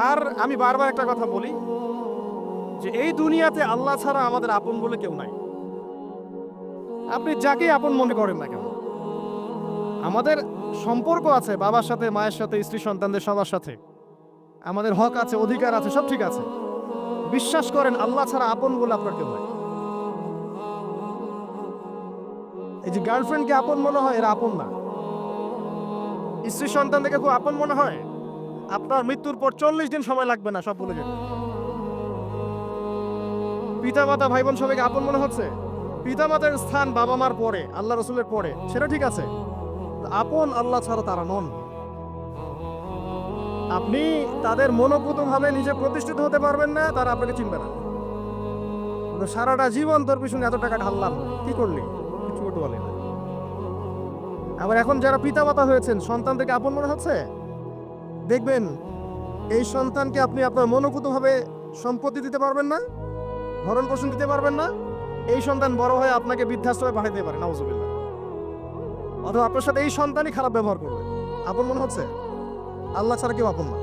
আর আমি বারবার একটা কথা বলি যে এই দুনিয়াতে আল্লাহ ছাড়া আমাদের আপন বলে কেউ নাই। আপনি যাকেই আপন মনে করেন না কেন, আমাদের সম্পর্ক আছে বাবার সাথে, মায়ের সাথে, স্ত্রী সন্তানদের সবার সাথে, আমাদের হক আছে, অধিকার আছে, সব ঠিক আছে। বিশ্বাস করেন আল্লাহ ছাড়া আপন বলে আপনার কেউ নাই। এই যে গার্লফ্রেন্ডকে আপন মনে হয়, এরা আপন না। স্ত্রী সন্তানদেরকে খুব আপন মনে হয়, আপনার মৃত্যুর পর 40 দিন সময় লাগবে না, সব ভুলে যাবে। পিতা মাতা ভাই বোন সবাইকে আপন মনে হচ্ছে। পিতা মাতার স্থান বাবা মার পরে, আল্লাহ রসুলের পরে, সেটা ঠিক আছে। আপন আল্লাহ ছাড়া তারা নন। আপনি তাদের মনোপুতভাবে নিজে প্রতিষ্ঠিত হতে পারবেন না, তারা আপনাকে চিনবে না। সারাটা জীবন তোর পিছনে এত টাকা ঢাললাম, কি করলি? কিছু করতে পারলি না। আবার এখন যারা পিতা মাতা হয়েছেন, সন্তানদেরকে আপন মনে হচ্ছে, দেখবেন এই সন্তানকে আপনি আপনার মনোপুতভাবে সম্পত্তি দিতে পারবেন না, ভরণ পোষণ দিতে পারবেন না। এই সন্তান বড় হয়ে আপনাকে বৃদ্ধাশ্রমে পাঠাতে পারে, নাউজুবিল্লাহ। অথবা আপনার সাথে এই সন্তানই খারাপ ব্যবহার করবে। আপন মনে হচ্ছে? আল্লাহ ছাড়া কেউ আপন না।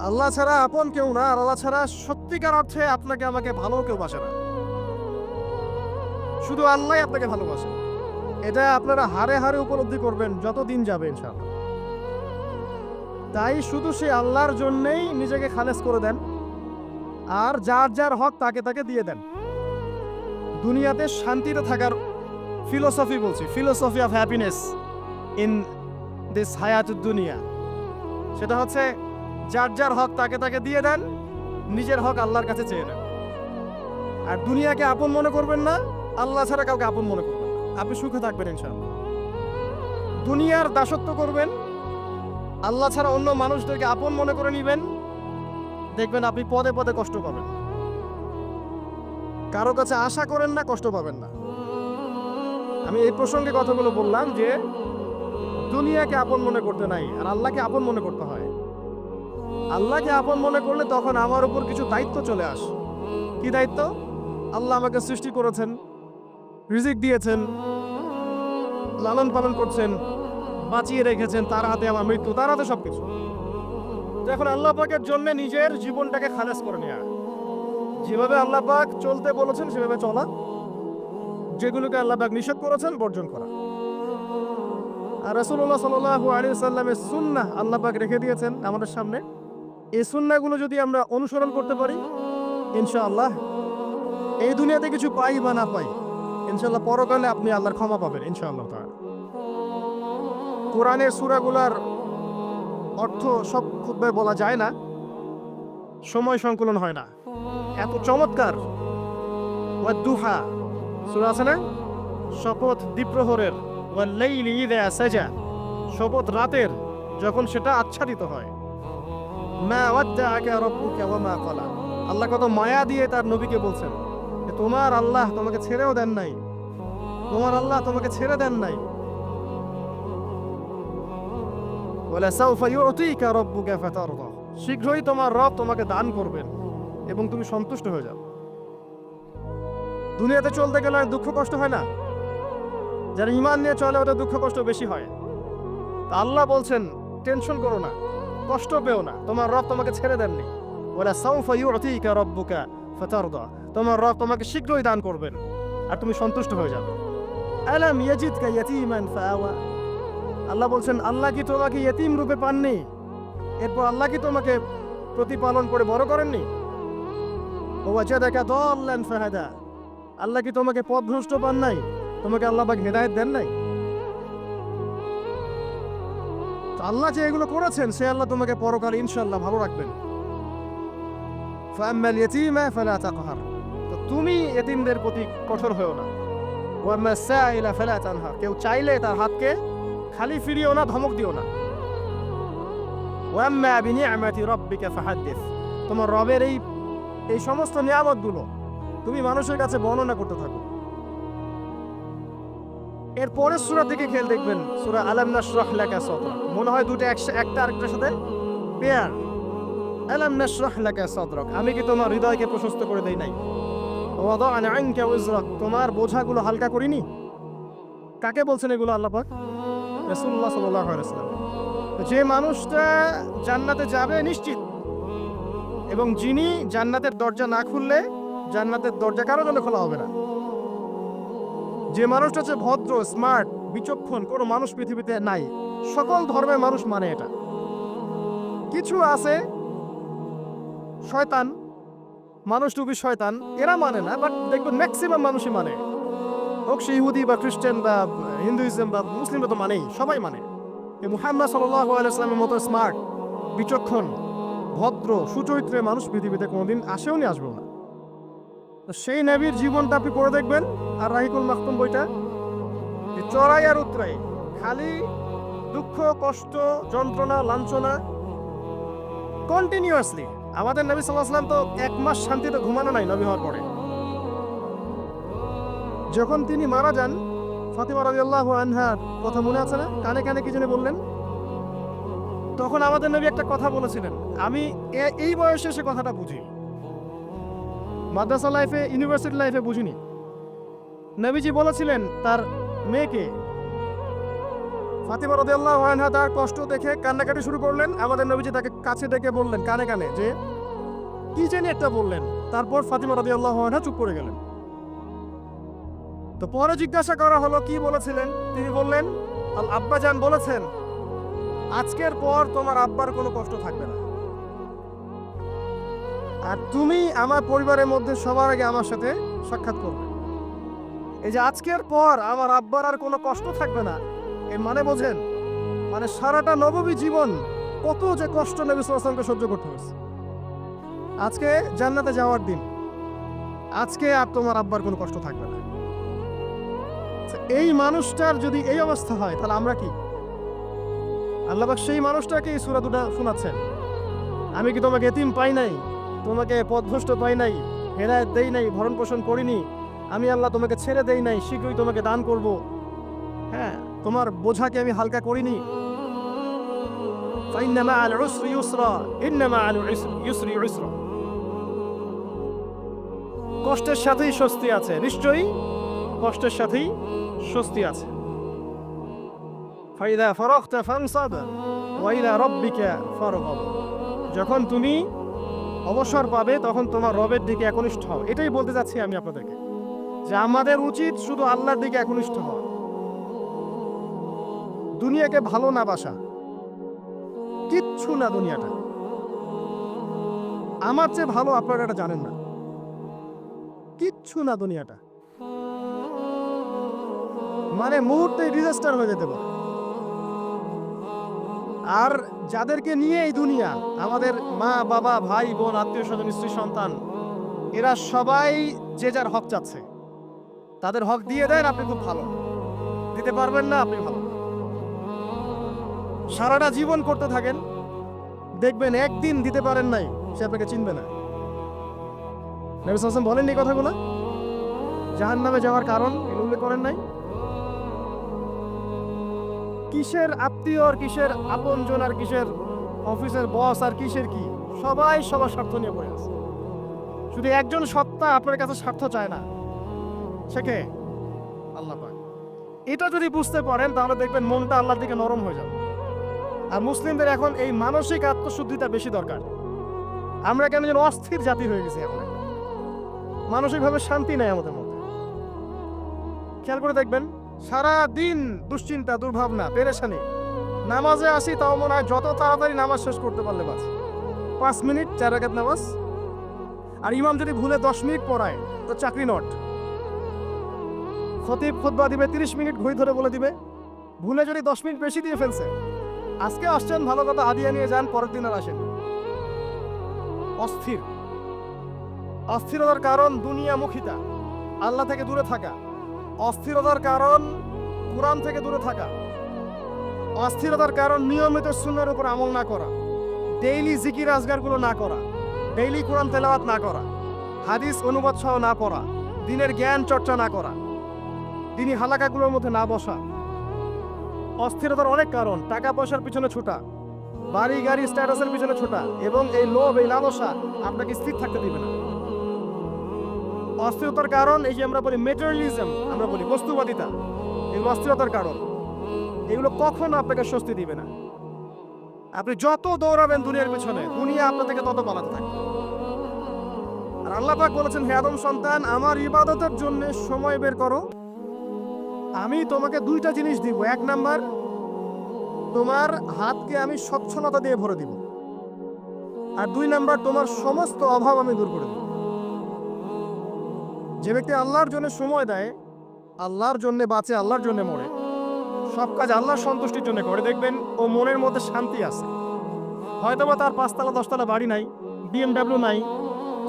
আল্লাহ ছাড়া আপন কেউ না, আর আল্লাহ ছাড়া সত্যিকার অর্থে আপনাকে আমাকে ভালো কেউ বাসে না। শুধু আল্লাহই আপনাকে ভালোবাসে। এটা আপনারা হারে হারে উপলব্ধি করবেন যত দিন যাবে ইনশাআল্লাহ। তাই শুধু সেই আল্লাহর জন্যই নিজেকে খালেস করে দেন, আর যার যার হক তাকে তাকে দিয়ে দেন। দুনিয়াতে শান্তিতে থাকার ফিলোসফি বলছি, philosophy of happiness in this হায়াতুদ দুনিয়া, সেটা হচ্ছে যার যার হক তাকে তাকে দিয়ে দেন, নিজের হক আল্লাহর কাছে চেয়ে নেন। আর দুনিয়াকে আপন মনে করবেন না, আল্লাহ ছাড়া কাউকে আপন মনে করবেন না। আপনি সুখে থাকবেন ইনশাআল্লাহ। দুনিয়ার দাসত্ব করবেন, আল্লাহ ছাড়া অন্য মানুষদেরকে আপন মনে করে নেবেন, দেখবেন আপনি পদে পদে কষ্ট পাবেন। কারো কাছে আশা করেন না, কষ্ট পাবেন না। আমি এই প্রসঙ্গে কথাগুলো বললাম যে দুনিয়াকে আপন মনে করতে নাই, আর আল্লাহকে আপন মনে করতে হয়। আল্লাহকে আপন মনে করলে তখন আমার উপর কিছু দায়িত্ব চলে আসে। কি দায়িত্ব? আল্লাহ আমাকে সৃষ্টি করেছেন, রিজিক দিয়েছেন, লালন পালন করছেন, বাঁচিয়ে রেখেছেন, তার হাতে আমার মৃত্যু, তার হাতে সবকিছু। এখন আল্লাহ পাকের জন্য নিজের জীবনটাকে খালেস করে নেওয়া, যেভাবে আল্লাহ পাক চলতে বলেছেন সেভাবে চলা, যেগুলোকে আল্লাহ পাক নিষেধ করেছেন বর্জন করা। আর রাসূলুল্লাহ সাল্লাল্লাহু আলাইহি সাল্লামের সুন্নাহ আল্লাহ পাক রেখে দিয়েছেন আমাদের সামনে। এই সুন্নাহগুলো যদি আমরা অনুসরণ করতে পারি, ইনশাআল্লাহ এই দুনিয়াতে কিছু পাই বা না পাই, ইনশাআল্লাহ পরকালে আপনি আল্লাহর ক্ষমা পাবেন ইনশাআল্লাহ তাআলা। কোরআনের সূরাগুলোর অর্থ সব খুতবায় বলা যায় না, সময় সংকলন হয় না। এত চমৎকার ওয়াদ-দুহা সূরা আছে না, শপথ দ্বীপ্রহরের, ওয়াল-লাইলি ইযা সাজা, শপথ রাতের যখন সেটা আচ্ছাদিত হয়। মা ওয়াদ্দাআকা রাব্বুকা ওয়া মা ক্বালা, আল্লাহ কত মায়া দিয়ে তার নবীকে বলছেন যে তোমার আল্লাহ তোমাকে ছেড়েও দেন নাই, তোমার আল্লাহ তোমাকে ছেড়ে দেন নাই। ওয়ালা সাউফা ইউতিকা রাব্বুকা ফাতারদা, শীঘ্রই তোমার রব তোমাকে দান করবেন এবং তুমি সন্তুষ্ট হয়ে যাও। দুনিয়াতে চলতে গেলে দুঃখ কষ্ট হয় না? যারা ঈমান নিয়ে চলে ওদের দুঃখ কষ্ট বেশি হয়। তা আল্লাহ বলছেন টেনশন করো না, কষ্ট পেও না, তোমার রব তোমাকে ছেড়ে দেননি। ওয়ালা সাউফা ইউতিকা রাব্বুকা ফাতারদা, তোমার রব তোমাকে শীঘ্রই দান করবেন আর তুমি সন্তুষ্ট হয়ে যাবে। আলাম ইয়াজিদকা ইয়াতীমান ফাআওয়া, আল্লাহ বলছেন আল্লাহ কি তোমাকে ইয়েতিম রূপে পাননি, এরপর আল্লাহ কি তোমাকে প্রতিপালন করে বড় করেননি? ওয়াজাদাকা দাল্লান ফাহাদা, আল্লাহ কি তোমাকে পথভ্রষ্ট পান নাই, তোমাকে আল্লাহ পাক হেদায়েত দেন নাই? আল্লাহ যে এগুলো করেছেন সে আল্লাহ তোমাকে পরকালে ইনশাআল্লাহ ভালো রাখবেন। ফাআম্মাল ইয়াতীমা ফালা তাকহার, তো তুমি এতিমদের প্রতি কঠোর হয়ো না। ওয়াম্মাস সাইলা ফালা তানহার, কেউ চাইলে তার হাতকে খালি ফিরিও না, ধমক দিও না। ওয়াম্মা বিনিআমাতি রাব্বিকা ফাহাদ্দিস, তোমার রবের এই সমস্ত নিয়ামতগুলো তুমি মানুষের কাছে বর্ণনা করতে থাকো। এর পরের সূরা থেকে খেয়াল দেখবেন, সূরা আলাম নাশরাহ লাকা সাদরাক, মনে হয় দুটো একটা আরেকটার সাথে পেয়ার। আলাম নাশরাহ লাকা সাদরাক, আমি কি তোমার হৃদয়কে প্রশস্ত করে দেই নাই? ওয়াদা'না আনকা উযরাক, তোমার বোঝাগুলো হালকা করিনি? কাকে বলছেন এগুলো আল্লাহ পাক? রাসূলুল্লাহ সাল্লাল্লাহু আলাইহি ওয়াসাল্লাম। যে মানুষটা জান্নাতে যাবে নিশ্চিত, এবং যিনি জান্নাতের দরজা না খুললে জান্নাতের দরজা কারো জন্য খোলা হবে না। যে মানুষটা হচ্ছে ভদ্র, স্মার্ট, বিচক্ষণ, কোনো মানুষ পৃথিবীতে নাই। সকল ধর্মের মানুষ মানে এটা। কিছু আছে শয়তান, মানুষ টুপি শয়তান, এরা মানে না, বাট দেখবেন ম্যাক্সিমাম মানুষই মানে, হোক সে ইহুদি বা খ্রিস্টান বা হিন্দুইজম বা মুসলিমরা তো মানেই, সবাই মানে। এই মুহাম্মদ সাল্লাল্লাহু আলাইহি ওয়াসাল্লামের মতো স্মার্ট, বিচক্ষণ, ভদ্র, সুচরিত্রের মানুষ পৃথিবীতে কোনোদিন আসেও নি, আসবেও না। তো সেই নবীর জীবনটা আপনি পড়ে দেখবেন, আর রাহিকুল মাকতুম বইটা, চড়াই আর উতরাই, খালি দুঃখ, কষ্ট, যন্ত্রণা, লাঞ্ছনা, কন্টিনিউয়াসলি। আমাদের নবী সাল্লাল্লাহু আলাইহি ওয়াসাল্লাম তো 1 মাস শান্তিতে ঘুমানো নাই নবী হওয়ার পরে। যখন তিনি মারা যান, ফাতিমা রাদিয়াল্লাহু আনহার কথা মনে আছে না? কানে কানে কি জানি বললেন। তখন আমাদের নবী একটা কথা বলেছিলেন, আমি এই বয়সে সে কথাটা বুঝি, মাদ্রাসা লাইফে, ইউনিভার্সিটি লাইফে বুঝিনি। নবীজি বলেছিলেন তার মেয়েকে, ফাতিমা রাদিয়াল্লাহু আনহা তার কষ্ট দেখে কান্নাকাটি শুরু করলেন। আমাদের নবীজি তাকে কাছে ডেকে বললেন কানে কানে যে কি জানি একটা বললেন। তারপর ফাতিমা রাদিয়াল্লাহু আনহা চুপ করে গেলেন। তো পরে জিজ্ঞাসা করা হলো কি বলেছিলেন, তিনি বললেন আল আব্বাজান বলেছেন আজকের পর তোমার আব্বার কোনো কষ্ট থাকবে না, আর তুমি আমার পরিবারের মধ্যে সবার আগে আমার সাথে সাক্ষাৎ করবে। এই যে আজকের পর আমার আব্বার আর কোনো কষ্ট থাকবে না, এর মানে বোঝেন, মানে সারাটা নববী জীবন কত যে কষ্ট নবী সাল্লাল্লাহু আলাইহি ওয়াসাল্লামকে সহ্য করতে হয়েছে। আজকে জান্নাতে যাওয়ার দিন, আজকে আর তোমার আব্বার কোনো কষ্ট থাকবে না। এই মানুষটার যদি এই অবস্থা হয়, তাহলে আমরা কি? আল্লাহ পাক সেই মানুষটাকে এই সূরা দুটো শোনাচ্ছেন, আমি কি তোমাকে এতিম পাই নাই, তোমাকে পথভ্রষ্ট পাই নাই, হেদায়েত দেই নাই, ভরণ পোষণ করিনি, আমি আল্লাহ তোমাকে ছেড়ে দেই নাই, শীঘ্রই তোমাকে দান করব, হ্যাঁ, তোমার বোঝাকে আমি হালকা করিনি। ফাইন্না মাআল উসরি ইউসরা, ইন্না মাআল ইউসরি ইউসরা। কষ্টের সাথেই স্বস্তি আছে, নিশ্চয়ই কষ্টের সাথেই স্বস্তি আছে। ফাইদা ফারাগতা ফানসাব ওয়া ইলা রাব্বিকা ফারগাব। যখন তুমি অবসর পাবে তখন তোমার রবের দিকে একনিষ্ঠ হও। এটাই বলতে যাচ্ছি আমি আপনাদেরকে, যে আমাদের উচিত শুধু আল্লাহর দিকে একনিষ্ঠ হওয়া, দুনিয়াকে ভালো না বাসা, কিচ্ছু না দুনিয়াটা। আমার চেয়ে ভালো আপনারা এটা জানেন না, কিচ্ছু না দুনিয়াটা, মানে মুহূর্তে ডিজাস্টার হয়ে যেতে পারে। আর যাদেরকে নিয়ে এই দুনিয়া, আমাদের মা বাবা, ভাই বোন, আত্মীয় স্বজন, স্ত্রী সন্তান, এরা সবাই যে যার হক চাচ্ছে, তাদের হক দিয়ে দেন, আপনি খুব ভালো, দিতে পারবেন না আপনি ভালো। সারাটা জীবন করতে থাকেন, দেখবেন একদিন দিতে পারেন নাই, সে আপনাকে চিনবে না। নবী সাল্লাল্লাহু আলাইহি ওয়াসাল্লাম বলেন এই কথাগুলো, জাহান্নামে যাওয়ার কারণ এগুলো উল্লেখ করেন নাই। কিসের আত্মীয় আর কিসের আপনজন আর কিসের অফিসের বস আর কিসের কি, সবাই সবার স্বার্থ নিয়ে পড়ে আছে। শুধু একজন সত্তা আপনার কাছে স্বার্থ চায় না, সে কে? আল্লাহ পাক। এটা যদি বুঝতে পারেন তাহলে দেখবেন মনটা আল্লাহর দিকে নরম হয়ে যাবে। আর মুসলিমদের এখন এই মানসিক আত্মশুদ্ধিটা বেশি দরকার। আমরা কেন যেন অস্থির জাতি হয়ে গেছি এখন, মানসিকভাবে শান্তি নেই আমাদের মধ্যে। খেয়াল করে দেখবেন সারা দিন দুশ্চিন্তা, দুর্ভাবনা, পেরেশানি। নামাজে আসি তাও মনে হয় যত তাড়াতাড়ি নামাজ শেষ করতে পারলে বাস, 5 মিনিট 4 রাকাত নামাজ। আর ইমাম যদি ভুলে 10 মিনিট পড়ায় তো চাকরি নট। খতিব খুতবা দিবে 30 মিনিট ঘড়ি ধরে বলে দিবে, ভুলে যদি 10 মিনিট বেশি দিয়ে ফেলছে, আজকে আসছেন ভালো কথা, হাদিয়া নিয়ে যান, পরের দিন আর আসেন। অস্থির। অস্থিরতার কারণ দুনিয়ামুখিতা, আল্লাহ থেকে দূরে থাকা। অস্থিরতার কারণ কোরআন থেকে দূরে থাকা। অস্থিরতার কারণ নিয়মিত সুন্নাহর উপর আমল না করা, ডেইলি জিকির আজগারগুলো না করা, ডেইলি কোরআন তেলাওয়াত না করা, হাদিস অনুবাদ সহ না পড়া, দিনের জ্ঞান চর্চা না করা, দিনী হালাকাগুলোর মধ্যে না বসা। অস্থিরতার অনেক কারণ, টাকা পয়সার পিছনে ছোটা, বাড়ি গাড়ি স্ট্যাটাসের পিছনে ছোটা, এবং এই লোভ, এই লালসা আপনাকে স্থির থাকতে দিবে না। অস্থিরতার কারণ এই যে আমরা বলি মেটেরিয়ালিজম, আমরা বলি বস্তুবাদিতা, এগুলো অস্থিরতার কারণ। এগুলো কখনো আপনাকে স্বস্তি দিবে না। আপনি যত দৌড়াবেন দুনিয়ার পেছনে, দুনিয়া আপনার থেকে তত পালাতে থাকবে। আর আল্লাহ পাক বলেছেন, হে আদম সন্তান, আমার ইবাদতের জন্য সময় বের করো। আমি তোমাকে দুইটা জিনিস দিব। এক নাম্বার, তোমার হাতকে আমি সচ্ছলতা দিয়ে ভরে দিব। আর দুই নাম্বার, তোমার সমস্ত অভাব আমি দূর করে দেব। যে ব্যক্তি আল্লাহর জন্য সময় দেয়, আল্লাহর জন্য বাঁচে, আল্লাহর জন্য মরে, সব কাজ আল্লাহর সন্তুষ্টির জন্য করে, দেখবেন ও মনের মধ্যে শান্তি আছে। হয়তোবা তার 5 তলা 10 তলা বাড়ি নাই, BMW নাই,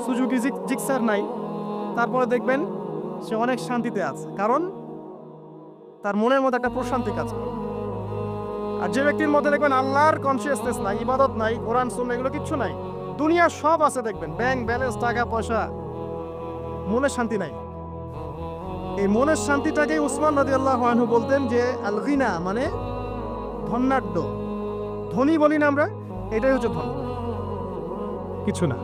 সুজুকি জিক্সার নাই, তারপরে দেখবেন সে অনেক শান্তিতে আছে, কারণ তার মনের মধ্যে একটা প্রশান্তি কাজ করে। আর যে ব্যক্তির মধ্যে দেখবেন আল্লাহর কনসিয়াসনেস নাই, ইবাদত নাই, কোরআন সুন্নাহ এগুলো কিচ্ছু নাই, দুনিয়া সব আছে, দেখবেন ব্যাংক ব্যালেন্স, টাকা পয়সা, মনে শান্তি নাই। এই মনের শান্তিটাকেই উসমান রাদিয়াল্লাহু আনহু বলতেন যে আল গিনা, মানে ধনাঢ্য, ধনী বলি না আমরা, এটাই হচ্ছে ধন, কিছু না।